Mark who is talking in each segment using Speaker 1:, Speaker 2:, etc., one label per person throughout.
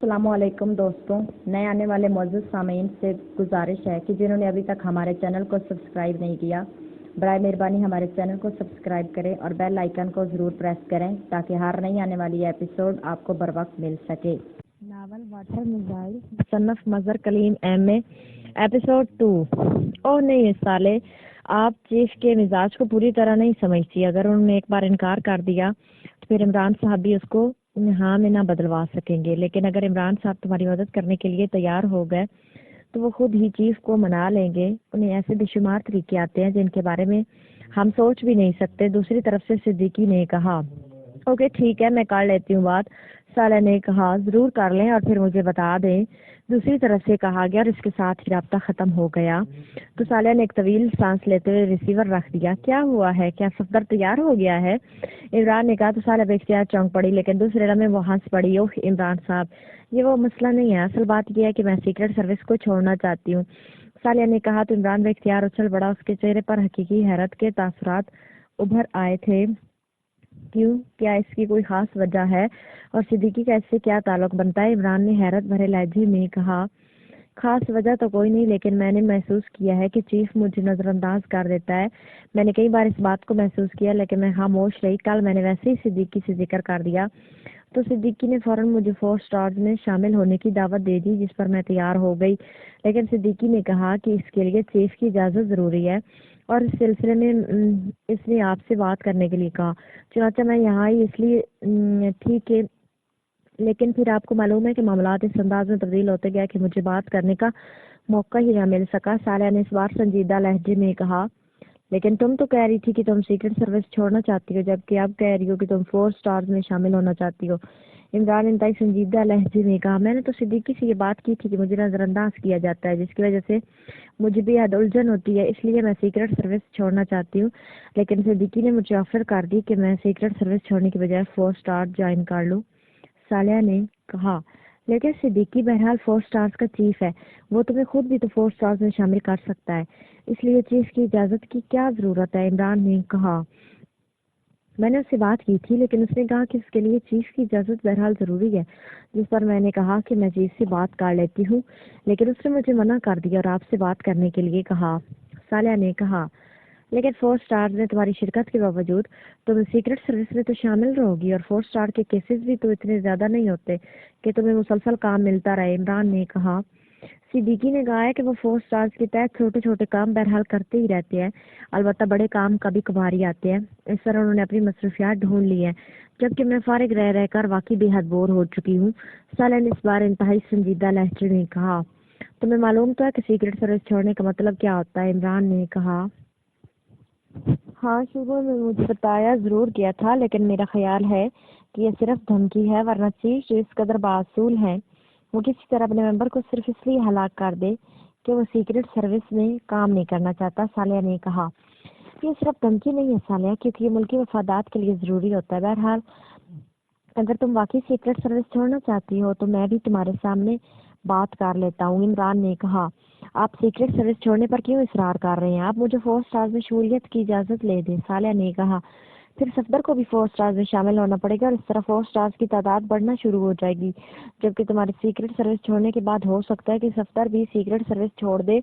Speaker 1: السلام علیکم دوستوں، نئے آنے والے معزز سامعین سے گزارش ہے کہ جنہوں نے ابھی تک ہمارے چینل کو سبسکرائب نہیں کیا، برائے مہربانی ہمارے چینل کو سبسکرائب کریں اور بیل آئیکن کو ضرور پریس کریں تاکہ ہر نئی آنے والی ایپیسوڈ آپ کو بر وقت مل سکے۔ ناول واٹر میزائل مصنف مظہر کلیم ایم اے ایپیسوڈ 2۔ اوہ نہیں سالے، آپ چیف کے مزاج کو پوری طرح نہیں سمجھتی۔ اگر انہوں نے ایک بار انکار کر دیا تو پھر عمران صاحب بھی اس کو ہاں میں نہ بدلوا سکیں گے، لیکن اگر عمران صاحب تمہاری مدد کرنے کے لیے تیار ہو گئے تو وہ خود ہی چیف کو منا لیں گے۔ انہیں ایسے بے شمار طریقے آتے ہیں جن کے بارے میں ہم سوچ بھی نہیں سکتے۔ دوسری طرف سے صدیقی نے کہا، اوکے ٹھیک ہے، میں کر لیتی ہوں بات۔ صالح نے کہا، ضرور کر لیں اور پھر مجھے بتا دیں۔ دوسری طرف سے کہا گیا اور اس کے ساتھ ہی رابطہ ختم ہو گیا۔ تو صالح نے ایک طویل سانس لیتے ہوئے ریسیور رکھ دیا۔ کیا ہوا ہے؟ کیا صفدر تیار ہو گیا ہے؟ عمران نے کہا تو صالح بے اختیار چونک پڑی، لیکن دوسرے لمحے وہ ہنس پڑی۔ اوہ عمران صاحب، یہ وہ مسئلہ نہیں ہے، اصل بات یہ ہے کہ میں سیکرٹ سروس کو چھوڑنا چاہتی ہوں۔ صالح نے کہا تو عمران بے اختیار اچھل پڑا۔ اس کے چہرے پر حقیقی حیرت کے تاثرات ابھر آئے تھے۔ کیوں؟ کیا اس کی کوئی خاص وجہ ہے؟ اور صدیقی کا اس سے کیا تعلق بنتا ہے؟ عمران نے حیرت بھرے لہجے میں کہا، خاص وجہ تو کوئی نہیں، لیکن میں نے محسوس کیا ہے کہ چیف مجھے نظر انداز کر دیتا ہے۔ میں نے کئی بار اس بات کو محسوس کیا لیکن میں خاموش رہی۔ کل میں نے ویسے ہی صدیقی سے ذکر کر دیا تو صدیقی نے فوراً مجھے 4 سٹارز میں شامل ہونے کی دعوت دے دی، جس پر میں تیار ہو گئی۔ لیکن صدیقی نے کہا کہ اس کے لیے چیف کی اجازت ضروری ہے، اور اس سلسلے میں اس نے آپ سے بات کرنے کے لیے کہا۔ چنانچہ میں یہاں آئی اس لیے تھی کہ لیکن پھر آپ کو معلوم ہے کہ معاملات اس انداز میں تبدیل ہوتے گئے کہ مجھے بات کرنے کا موقع ہی نہ مل سکا۔ صالح نے اس بار سنجیدہ لہجے میں کہا، لیکن تم تو کہہ رہی تھی کہ تم سیکرٹ سروس چھوڑنا چاہتی ہو، جبکہ اب کہہ رہی ہو کہ تم 4 سٹارز میں شامل ہونا چاہتی ہو۔ عمران انتہائی سنجیدہ لہجے میں کہا، میں نے تو صدیقی سے یہ بات کی تھی کہ مجھے نظر انداز کیا جاتا ہے، جس کی وجہ سے مجھے بے حد الجھن ہوتی ہے، اس لیے میں سیکرٹ سروس چھوڑنا چاہتی ہوں۔ لیکن صدیقی نے مجھے آفر کر دی کہ میں سیکرٹ سروس چھوڑنے کی بجائے 4 سٹار جوائن کر لوں۔ صالح نے کہا، لیکن صدیقی بہرحال 4 سٹارز کا چیف ہے، وہ تمہیں خود بھی تو 4 سٹارز میں شامل کر سکتا ہے، اس لیے چیف کی اجازت کی کیا ضرورت ہے؟ عمران نے کہا، میں نے اس سے بات کی تھی لیکن اس نے کہا کہ اس کے لیے چیف کی اجازت بہرحال ضروری ہے، جس پر میں نے کہا کہ میں چیف سے بات کر لیتی ہوں، لیکن اس نے مجھے منع کر دیا اور آپ سے بات کرنے کے لیے کہا۔ صالح نے کہا، لیکن 4 سٹارز میں تمہاری شرکت کے باوجود تم سیکرٹ سروس میں تو شامل رہو گی، اور 4 سٹار کے کیسز بھی تو اتنے زیادہ نہیں ہوتے کہ تمہیں مسلسل کام ملتا رہے۔ عمران نے کہا، صدیقی نے کہا ہے کہ وہ 4 سٹارز کے تحت چھوٹے چھوٹے کام بہرحال کرتے ہی رہتے ہیں، البتہ بڑے کام کبھی کبھار ہی آتے ہیں۔ اس طرح انہوں نے اپنی مصروفیات ڈھونڈ لی ہیں، جبکہ میں فارغ رہ رہ کر واقعی بے حد بور ہو چکی ہوں۔ صالح نے اس بار انتہائی سنجیدہ لہجے میں کہا، تمہیں معلوم تو ہے کہ سیکرٹ سروس چھوڑنے کا مطلب کیا ہوتا ہے؟ عمران نے کہا، ہاں شروع میں مجھے بتایا ضرور گیا تھا، لیکن میرا خیال ہے کہ یہ صرف دھمکی ہے، ورنہ چیف جو اس قدر باصول ہیں وہ کسی طرح اپنے ممبر کو صرف اس لیے ہلاک کر دے کہ وہ سیکرٹ سروس میں کام نہیں کرنا چاہتا۔ صالح نے کہا، یہ صرف دھمکی نہیں ہے صالح، کیونکہ یہ ملکی مفادات کے لیے ضروری ہوتا ہے۔ بہرحال اگر تم واقعی سیکرٹ سروس چھوڑنا چاہتی ہو تو میں بھی تمہارے سامنے بات کر لیتا ہوں۔ عمران نے کہا، آپ سیکرٹ سروس چھوڑنے پر کیوں اصرار کر رہے ہیں؟ آپ مجھے 4 سٹارز میں شمولیت کی اجازت لے دیں۔ صالح نے کہا، پھر صفدر کو بھی 4 سٹارز میں شامل ہونا پڑے گا، اور اس طرح 4 سٹارز کی تعداد بڑھنا شروع ہو جائے گی، جبکہ تمہاری سیکرٹ سروس چھوڑنے کے بعد ہو سکتا ہے کہ صفدر بھی سیکرٹ سروس چھوڑ دے،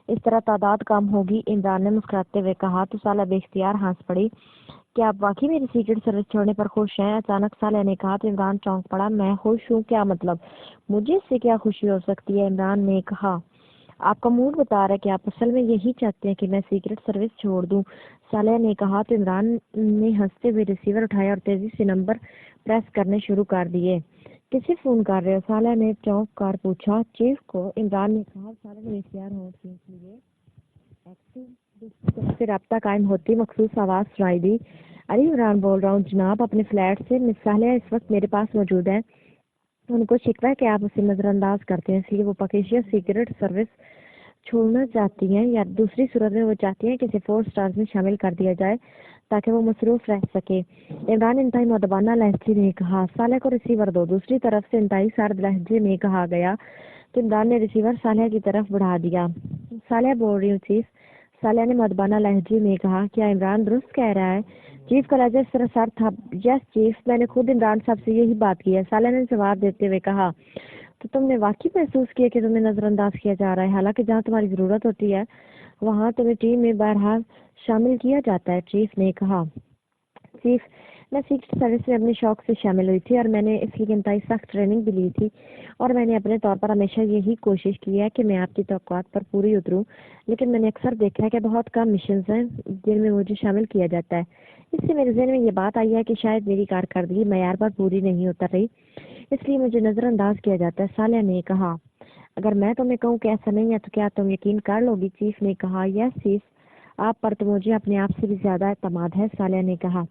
Speaker 1: اس طرح تعداد کم ہوگی۔ عمران نے مسکراتے ہوئے کہا تو صالح بے اختیار ہنس پڑی۔ کیا آپ واقعی میری سیکرٹ سروس چھوڑنے پر خوش ہیں؟ اچانک صالح نے کہا تو عمران چونک پڑا۔ میں خوش ہوں؟ کیا مطلب؟ مجھے اس سے کیا خوشی ہو سکتی ہے؟ عمران نے کہا، آپ کا موڈ بتا رہا ہے کہ آپ اصل میں یہی چاہتے ہیں کہ میں سیکرٹ سروس چھوڑ دوں۔ صالح نے کہا تو عمران نے ہنستے ہوئے ریسیور اٹھایا اور تیزی سے نمبر پریس کرنے شروع کر دیے۔ کسے فون کر رہے ہو؟ صالح نے چونک کر پوچھا۔ چیف کو، عمران نے کہا۔ صالح نے اختیار ہونے کے لیے دوسری طرف سے رابطہ قائم ہوتی مخصوص آواز سنائی دی، علی عمران بول رہا ہوں جناب، اپنے فلیٹ سے۔ مس صالحہ اس وقت میرے پاس موجود ہے۔ ان کو شکوہ ہے کہ آپ اسے نظر انداز کرتے ہیں، اس لیے وہ پاکیزیہ سیکرٹ سروس چھوڑنا چاہتی ہیں، یا دوسری صورت میں وہ چاہتی ہیں کہ اسے 4 سٹارز میں شامل کر دیا جائے تاکہ وہ مصروف رہ سکے۔ عمران انتہائی مؤدبانہ لہجے میں کہا، صالح کو ریسیور دو۔ دوسری طرف سے انتہائی سرد لہجے میں کہا گیا تو عمران نے ریسیور صالحہ کی طرف بڑھا دیا۔ صالحہ بول رہی ہوں چیف، صالحہ نے مؤدبانہ لہجے میں کہا۔ کیا عمران درست کہہ رہا ہے؟ چیف کا لہجہ اس طرح سر تھا۔ یس چیف، میں نے خود عمران صاحب سے یہی بات کی ہے، صالحہ نے جواب دیتے ہوئے کہا۔
Speaker 2: تو تم نے واقعی محسوس کیا کہ تمہیں نظر انداز کیا جا رہا ہے، حالانکہ جہاں تمہاری ضرورت ہوتی ہے وہاں تمہیں ٹیم میں بہرحال شامل کیا جاتا ہے، چیف نے کہا۔ چیف، میں سیکرٹ سروس میں اپنے شوق سے شامل ہوئی تھی اور میں نے اس لیے انتہائی سخت ٹریننگ بھی لی تھی، اور میں نے اپنے طور پر ہمیشہ یہی کوشش کی ہے کہ میں آپ کی توقعات پر پوری اتروں، لیکن میں نے اکثر دیکھا ہے کہ بہت کم مشنز ہیں جن میں مجھے شامل کیا جاتا ہے۔ اس سے میرے ذہن میں یہ بات آئی ہے کہ شاید میری کارکردگی معیار پر پوری نہیں اتر رہی، اس لیے مجھے نظر انداز کیا جاتا ہے، صالح نے کہا۔ اگر میں تمہیں کہوں کہ ایسا نہیں ہے تو کیا تم یقین کر لو گی؟ چیف نے کہا۔ یس چیف، آپ پر تو مجھے اپنے آپ سے بھی زیادہ اعتماد ہے، صالح نے کہا۔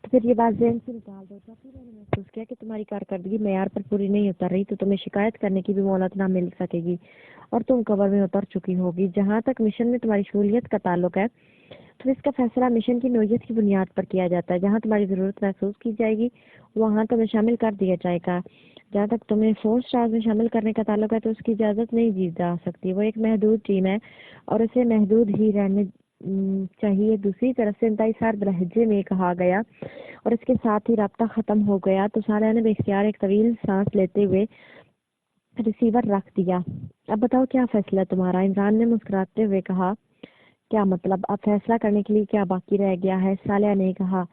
Speaker 2: تو پھر یہ بات ذہن سے نکال دو، جب بھی میں نے محسوس کیا کہ تمہاری کارکردگی معیار پر پوری نہیں اتر رہی تو تمہیں شکایت کرنے کی بھی مہلت نہ مل سکے گی اور تم کور میں اتر چکی ہوگی۔ جہاں تک مشن میں تمہاری شمولیت کا تعلق ہے تو اس کا فیصلہ مشن کی نوعیت کی بنیاد پر کیا جاتا ہے۔ جہاں تمہاری ضرورت محسوس کی جائے گی وہاں تمہیں شامل کر دیا جائے گا۔ جہاں تک تمہیں 4 اسٹارز میں شامل کرنے کا تعلق ہے تو اس کی اجازت نہیں دی جا سکتی، وہ ایک محدود ٹیم ہے اور اسے محدود ہی رہنے چاہیے۔ دوسری طرف سے انتہائی سرد لہجے میں کہا گیا اور اس کے ساتھ ہی رابطہ ختم ہو گیا تو صالح نے بے اختیار ایک طویل سانس لیتے ہوئے ریسیور رکھ دیا۔ اب بتاؤ کیا فیصلہ ہے تمہارا؟ عمران نے مسکراتے ہوئے کہا۔ کیا مطلب؟ اب فیصلہ کرنے کے لیے کیا باقی رہ گیا ہے؟ صالح نے کہا۔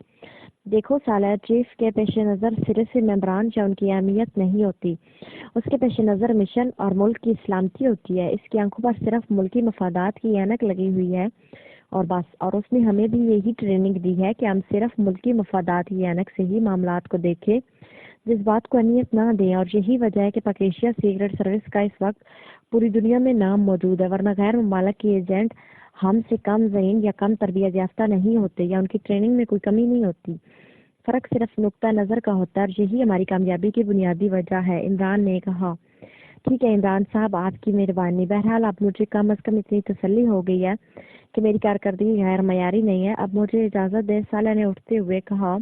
Speaker 2: دیکھو صالح، چیف کے پیش نظر صرف ممبران یا ان کی اہمیت نہیں ہوتی، اس کے پیش نظر مشن اور ملک کی سلامتی ہوتی ہے۔ اس کی آنکھوں پر صرف ملکی مفادات کی اینک لگی ہوئی ہے اور بس، اور اس نے ہمیں بھی یہی ٹریننگ دی ہے کہ ہم صرف ملکی مفادات کی اینک سے ہی معاملات کو دیکھیں، جس بات کو اہمیت نہ دیں، اور یہی وجہ ہے کہ پاکیشیا سیکرٹ سروس کا اس وقت پوری دنیا میں نام موجود ہے، ورنہ غیر ممالک کے ایجنٹ ہم سے کم ذہین یا کم تربیت یافتہ نہیں ہوتے یا ان کی ٹریننگ میں کوئی کمی نہیں ہوتی۔ فرق صرف نقطہ نظر کا ہوتا ہے اور یہی ہماری کامیابی کی بنیادی وجہ ہے، عمران نے کہا۔ ٹھیک ہے عمران صاحب، آپ کی مہربانی۔ بہرحال اب مجھے کم از کم اتنی تسلی ہو گئی ہے کہ میری کارکردگی غیر معیاری نہیں ہے۔ اب مجھے اجازت دیں، صالح نے اٹھتے ہوئے کہا۔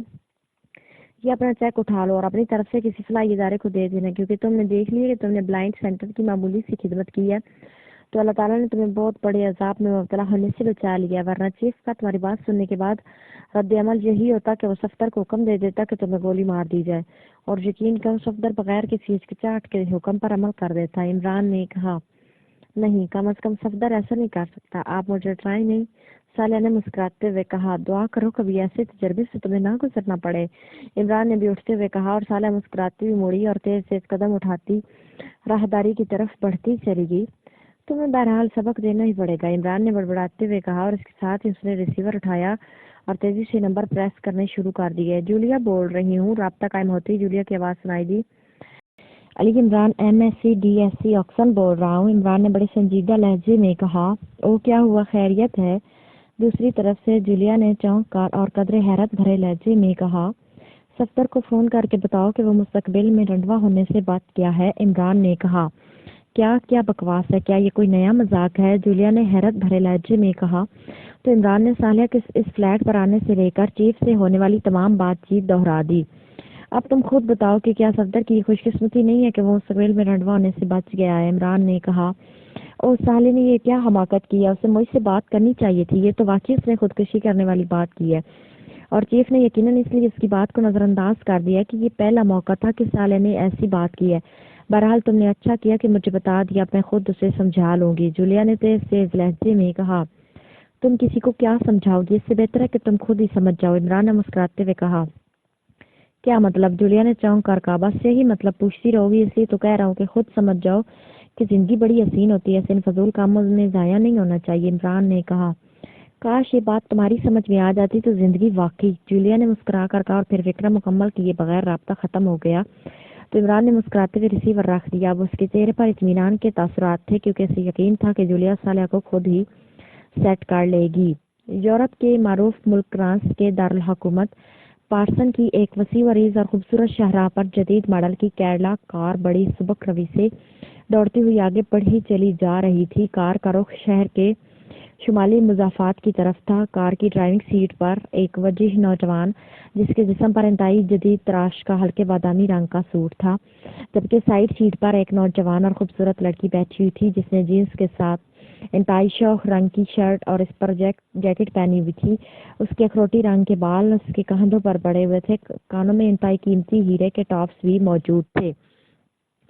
Speaker 2: یہ اپنا چیک اٹھا لو اور اپنی طرف سے کسی فلاحی ادارے کو دے دینا، کیونکہ تم نے دیکھ لیا کہ تم نے بلائنڈ سینٹر کی معمولی سی خدمت کی ہے تو اللہ تعالیٰ نے تمہیں بہت بڑے عذاب میں مبتلا ہونے سے بچا لیا، ورنہ چیف کا تمہاری بات سننے کے بعد رد عمل یہی ہوتا کہ وہ صفدر کو حکم دے دیتا کہ تمہیں گولی مار دی جائے، اور یقین کرو صفدر بغیر کسی ہچکچاہٹ کے حکم پر عمل کر دیتا، عمران نے کہا۔ نہیں، کم از کم صفدر ایسا نہیں کر سکتا، آپ مجھے ٹرائی نہیں، صالح نے مسکراتے ہوئے کہا۔ دعا کرو کبھی ایسے تجربے سے تمہیں نہ گزرنا پڑے، عمران نے بھی اٹھتے ہوئے کہا، اور صالح مسکراتی ہوئی مڑی اور تیز تیز قدم اٹھاتی راہداری کی طرف بڑھتی چلی گئی۔ تمہیں بہرحال سبق دینا ہی پڑے گا، عمران نے بڑبڑاتے ہوئے کہا، اور اس کے ساتھ ہی اس نے ریسیور اٹھایا اور تیزی سے نمبر پریس کرنے شروع کر دیے۔ جولیا بول رہی ہوں، رابطہ قائم ہوتے ہی جولیا کی آواز سنائی دی۔ علی عمران MSc DSc آکسن بول رہا ہوں، عمران نے بڑے سنجیدہ لہجے میں کہا۔ او کیا ہوا، خیریت ہے؟ دوسری طرف سے جولیا نے چونک کر اور قدرے حیرت بھرے لہجے میں کہا۔ صفدر کو فون کر کے بتاؤ کہ وہ مستقبل میں رنڈوا ہونے سے بچ گیا ہے، عمران نے کہا۔ کیا بکواس ہے، کیا یہ کوئی نیا مذاق ہے؟ جولیا نے حیرت بھرے لہجے میں کہا۔ تو عمران نے صالح کے اس فلیٹ پر آنے سے لے کر چیف سے ہونے والی تمام بات چیت دہرا دی۔ اب تم خود بتاؤ کہ کیا صفدر کی خوش قسمتی نہیں ہے کہ وہ مستقبل میں رنڈوا ہونے سے بچ گیا ہے، عمران نے کہا۔ او صالح نے یہ کیا حماقت کی ہے، اسے مجھ سے بات کرنی چاہیے تھی، یہ تو واقعی اس نے خودکشی کرنے والی بات کی ہے، اور چیف نے یقیناً اس لیے اس کی بات کو نظر انداز کر دیا کہ یہ پہلا موقع تھا کہ صالح نے ایسی بات کی ہے۔ بہرحال تم نے اچھا کیا کہ مجھے بتا دیا، میں خود اسے سمجھا لوں گی، جولیا نے تیز لہجے میں کہا۔ تم کسی کو کیا سمجھاؤ گی، اس سے بہتر ہے کہ تم خود ہی سمجھ جاؤ، عمران نے مسکراتے ہوئے کہا۔ کیا مطلب؟ جولیا نے چونک کر کہا۔ بس یہی مطلب، پوچھتی رہو گی، اس لیے تو کہہ رہا ہوں کہ خود سمجھ جاؤ کہ زندگی بڑی حسین ہوتی ہے، ان فضول کاموں میں ضائع نہیں ہونا چاہیے، عمران نے کہا۔ کاش یہ بات تمہاری سمجھ میں آ جاتی تو زندگی واقعی، جولیا نے مسکرا کر کہا، اور پھر فکر مکمل کیے بغیر رابطہ ختم ہو گیا تو عمران نے مسکراتے ہوئے ریسیور رکھ دیا۔ اب اس کے چہرے پر اطمینان کے تاثرات تھے کیونکہ اسے یقین تھا کہ جولیا صالح کو خود ہی سیٹ کر لے گی۔ یورپ کے معروف ملک فرانس کے دارالحکومت پارسن کی ایک وسیع و عریض اور خوبصورت شاہراہ پر جدید ماڈل کی کیڈلاک کار بڑی سبک روی سے دوڑتی ہوئی آگے بڑھی چلی جا رہی تھی۔ کار کا رخ شہر کے شمالی مضافات کی طرف تھا۔ کار کی ڈرائیونگ سیٹ پر ایک وجیح نوجوان، جس کے جسم پر انتہائی جدید تراش کا ہلکے بادامی رنگ کا سوٹ تھا، جبکہ سائیڈ سیٹ پر ایک نوجوان اور خوبصورت لڑکی بیٹھی ہوئی تھی جس نے جینس کے ساتھ انتہائی شوخ رنگ کی شرٹ اور اس پر جیکٹ پہنی ہوئی تھی۔ اس کے اخروٹی رنگ کے بال اس کے کندھوں پر بڑے ہوئے تھے، کانوں میں انتہائی قیمتی ہیرے کے ٹاپس بھی موجود تھے۔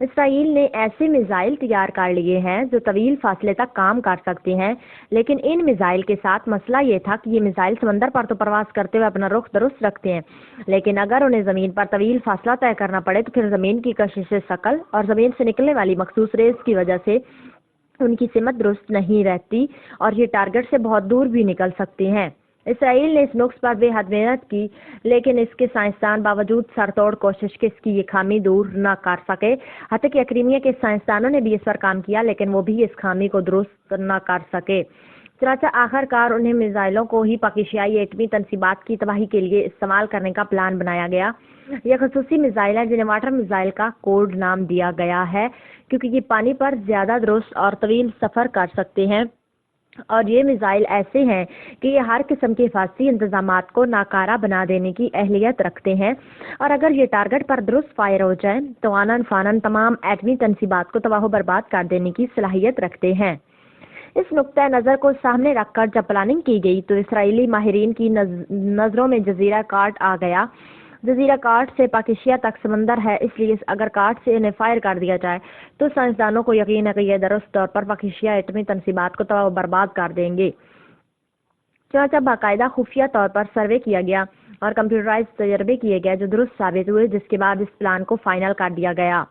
Speaker 1: اسرائیل نے ایسے میزائل تیار کر لیے ہیں جو طویل فاصلے تک کام کر سکتے ہیں، لیکن ان میزائل کے ساتھ مسئلہ یہ تھا کہ یہ میزائل سمندر پر تو پرواز کرتے ہوئے اپنا رخ درست رکھتے ہیں، لیکن اگر انہیں زمین پر طویل فاصلہ طے کرنا پڑے تو پھر زمین کی کشش ثقل اور زمین سے نکلنے والی مخصوص ریز کی وجہ سے ان کی سمت درست نہیں رہتی اور یہ ٹارگٹ سے بہت دور بھی نکل سکتے ہیں۔ اسرائیل نے اس نقص پر بے حد محنت کی، لیکن اس کے سائنسدان باوجود سر توڑ کوشش کے اس کی یہ خامی دور نہ کر سکے۔ حتیٰ کہ کرائمیا کے سائنسدانوں نے بھی اس پر کام کیا، لیکن وہ بھی اس خامی کو درست نہ کر سکے۔ چنانچہ آخر کار انہیں میزائلوں کو ہی پاکیزیائی ایٹمی تنصیبات کی تباہی کے لیے استعمال کرنے کا پلان بنایا گیا۔ یہ خصوصی میزائل ہیں جنہیں واٹر میزائل کا کوڈ نام دیا گیا ہے، کیونکہ یہ پانی پر زیادہ درست اور طویل سفر کر سکتے ہیں، اور یہ میزائل ایسے ہیں کہ یہ ہر قسم کے حفاظتی انتظامات کو ناکارہ بنا دینے کی اہلیت رکھتے ہیں، اور اگر یہ ٹارگٹ پر درست فائر ہو جائیں تو آنن فانن تمام ایٹمی تنصیبات کو تباہ و برباد کر دینے کی صلاحیت رکھتے ہیں۔ اس نقطۂ نظر کو سامنے رکھ کر جب پلاننگ کی گئی تو اسرائیلی ماہرین کی نظروں میں جزیرہ کارٹ آ گیا۔ جزیرہ کارٹ سے پاکیزیا تک سمندر ہے، اس لیے اگر کارٹ سے انہیں فائر کر دیا جائے تو سائنسدانوں کو یقین ہے کہ یہ درست طور پر پاکیزیا ایٹمی تنصیبات کو تباہ و برباد کر دیں گے۔ چنانچہ باقاعدہ خفیہ طور پر سروے کیا گیا اور کمپیوٹرائز تجربے کیے گئے جو درست ثابت ہوئے، جس کے بعد اس پلان کو فائنل کر دیا گیا۔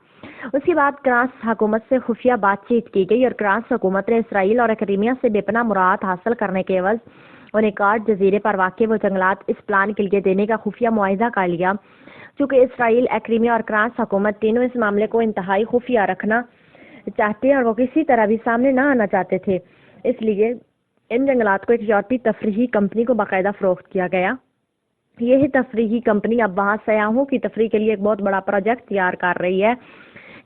Speaker 1: اس کے بعد کرانس حکومت سے خفیہ بات چیت کی گئی اور کرانس حکومت نے اسرائیل اور کرائمیا سے بے پناہ مراعات حاصل کرنے کے عوض انہیں کارٹ جزیرے پر واقع وہ جنگلات اس پلان کے لیے دینے کا خفیہ معاہدہ کر لیا۔ چونکہ اسرائیل، کرائمیا اور کرانس حکومت تینوں اس معاملے کو انتہائی خفیہ رکھنا چاہتے ہیں اور وہ کسی طرح بھی سامنے نہ آنا چاہتے تھے، اس لیے ان جنگلات کو ایک یورپی تفریحی کمپنی کو باقاعدہ فروخت کیا گیا۔ یہ تفریحی کمپنی اب وہاں سیاحوں کی تفریح کے لیے ایک بہت بڑا پروجیکٹ تیار کر رہی ہے۔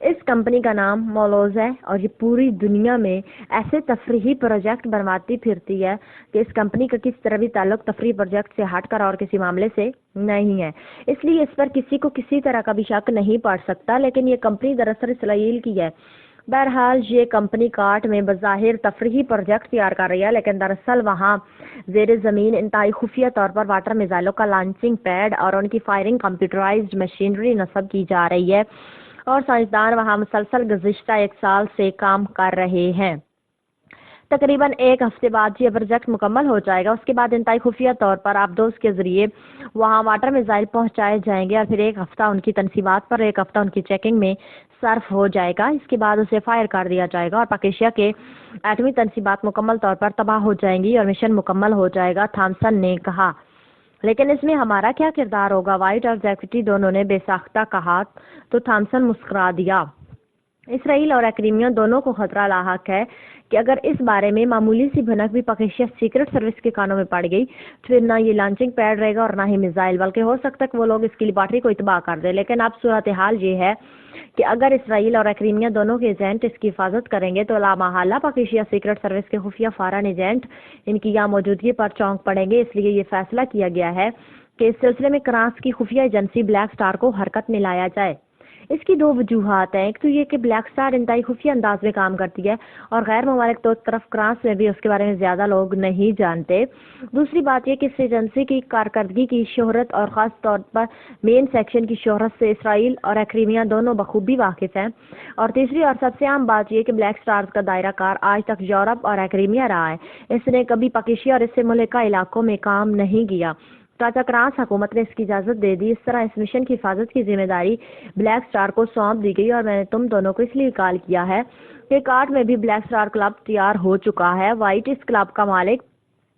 Speaker 1: اس کمپنی کا نام مولوز ہے اور یہ پوری دنیا میں ایسے تفریحی پروجیکٹ بنواتی پھرتی ہے کہ اس کمپنی کا کس طرح بھی تعلق تفریحی پروجیکٹ سے ہٹ کر اور کسی معاملے سے نہیں ہے، اس لیے اس پر کسی کو کسی طرح کا بھی شک نہیں پڑ سکتا، لیکن یہ کمپنی دراصل اسرائیل کی ہے۔ بہرحال یہ کمپنی کارٹ میں بظاہر تفریحی پروجیکٹ تیار کر رہی ہے، لیکن دراصل وہاں زیر زمین انتہائی خفیہ طور پر واٹر میزائلوں کا لانچنگ پیڈ اور ان کی فائرنگ کمپیوٹرائزڈ مشینری نصب کی جا رہی ہے، اور سائنسدان وہاں مسلسل گزشتہ 1 سال سے کام کر رہے ہیں۔ تقریباً 1 ہفتے بعد یہ پروجیکٹ مکمل ہو جائے گا۔ اس کے بعد انتہائی خفیہ طور پر آبدوز کے ذریعے وہاں واٹر میزائل پہنچائے جائیں گے اور پھر 1 ہفتہ ان کی تنصیبات پر 1 ہفتہ ان کی چیکنگ میں صرف ہو جائے گا۔ اس کے بعد اسے فائر کر دیا جائے گا اور پاکیزیا کے ایٹمی تنصیبات مکمل طور پر تباہ ہو جائیں گی اور مشن مکمل ہو جائے گا، تھامسن نے کہا۔ لیکن اس میں ہمارا کیا کردار ہوگا؟ وائٹ اور جیکوٹی دونوں نے بے ساختہ کہا تو تھامسن مسکرا دیا۔ اسرائیل اور کرائمیا دونوں کو خطرہ لاحق ہے کہ اگر اس بارے میں معمولی سی بھنک بھی پاکیزیا سیکرٹ سروس کے کانوں میں پڑ گئی تو پھر نہ یہ لانچنگ پیڈ رہے گا اور نہ ہی میزائل، بلکہ ہو سکتا ہے کہ وہ لوگ اس کی لیبارٹری کو تباہ کر دیں۔ لیکن اب صورتحال یہ ہے کہ اگر اسرائیل اور کرائمیا دونوں کے ایجنٹ اس کی حفاظت کریں گے تو لامحالہ پاکیزیا سیکرٹ سروس کے خفیہ فارن ایجنٹ ان کی یہاں موجودگی پر چونک پڑیں گے۔ اس لیے یہ فیصلہ کیا گیا ہے کہ اس سلسلے میں کرانس کی خفیہ ایجنسی بلیک سٹار کو حرکت میں لایا جائے۔ اس کی 2 وجوہات ہیں، ایک تو یہ کہ بلیک سٹار انتہائی خفیہ انداز میں کام کرتی ہے اور غیر ممالک تو طرف کرانس میں بھی اس کے بارے میں زیادہ لوگ نہیں جانتے۔ دوسری بات یہ کہ اس ایجنسی کی کارکردگی کی شہرت اور خاص طور پر مین سیکشن کی شہرت سے اسرائیل اور کرائمیا دونوں بخوبی واقف ہیں۔ اور تیسری اور سب سے اہم بات یہ کہ بلیک سٹارز کا دائرہ کار آج تک یورپ اور کرائمیا رہا ہے، اس نے کبھی پاکیزیا اور اس سے ملحقہ علاقوں میں کام نہیں کیا۔ کرانس حکومت نے اس کی اجازت دے دی۔ اس طرح اس مشن کی حفاظت کی ذمہ داری بلیک سٹار کو سونپ دی گئی اور میں نے تم دونوں کو اس لیے کال کیا ہے کہ کارٹ میں بھی بلیک سٹار کلب تیار ہو چکا ہے۔ وائٹ اس کلب کا مالک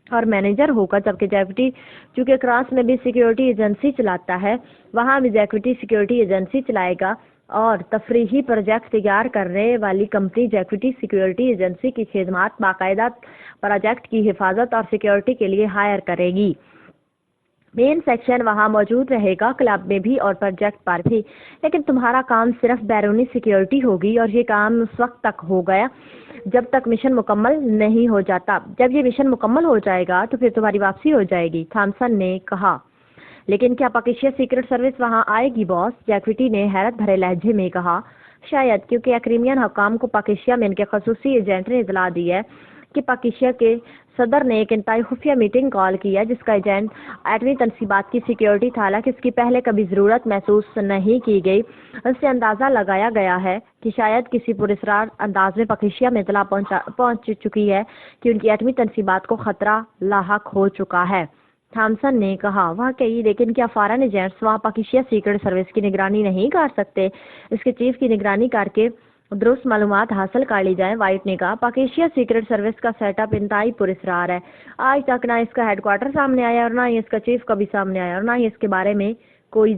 Speaker 1: اور مینیجر ہوگا، جبکہ جیکوٹی چونکہ کرانس میں بھی سیکیورٹی ایجنسی چلاتا ہے، وہاں بھی جیکوٹی سیکیورٹی ایجنسی چلائے گا اور تفریحی پروجیکٹ تیار کرنے والی کمپنی جیکوٹی سیکیورٹی ایجنسی کی خدمات باقاعدہ پروجیکٹ کی حفاظت اور سیکیورٹی کے لیے ہائر کرے گی۔ مین سیکشن وہاں موجود رہے گا، کلب میں بھی اور پروجیکٹ پر بھی، لیکن تمہارا کام صرف بیرونی سیکیورٹی ہوگی اور یہ کام اس وقت تک ہوگا جب تک مشن مکمل نہیں ہو جاتا۔ جب یہ مشن مکمل ہو جائے گا تو پھر تمہاری واپسی ہو جائے گی، تھامسن نے کہا۔ لیکن کیا پاکیزیا سیکرٹ سروس وہاں آئے گی باس؟ جیکوٹی نے حیرت بھرے لہجے میں کہا۔ شاید، کیونکہ کرائمیان حکام کو پاکیزیا میں ان کے خصوصی ایجنٹ نے اطلاع دی ہے
Speaker 2: کہ پاکستان کے صدر نے ایک انتہائی خفیہ میٹنگ کال کی ہے جس کا ایجنٹ ایٹمی تنصیبات کی سیکیورٹی تھا، حالانکہ اس کی پہلے کبھی ضرورت محسوس نہیں کی گئی۔ اس سے اندازہ لگایا گیا ہے کہ شاید کسی پراسرار انداز میں پاکستان میں اطلاع پہنچ چکی ہے کہ ان کی ایٹمی تنصیبات کو خطرہ لاحق ہو چکا ہے۔ تھامسن نے کہا، واقعی، لیکن کیا فارن ایجنٹس وہاں پاکستان سیکرٹ سروس کی نگرانی نہیں کر سکتے؟ اس کے چیف کی نگرانی کر کے درست معلومات حاصل کر لی جائیں۔ وائٹ نے کہا، پاکستان سیکرٹ سروس کا سیٹ اپ انتہائی پراسرار ہے۔ آج تک نہ اس کا ہیڈ کوارٹر سامنے آیا اور نہ ہی اس کا چیف کبھی سامنے آیا اور نہ ہی اس کے بارے میں کوئی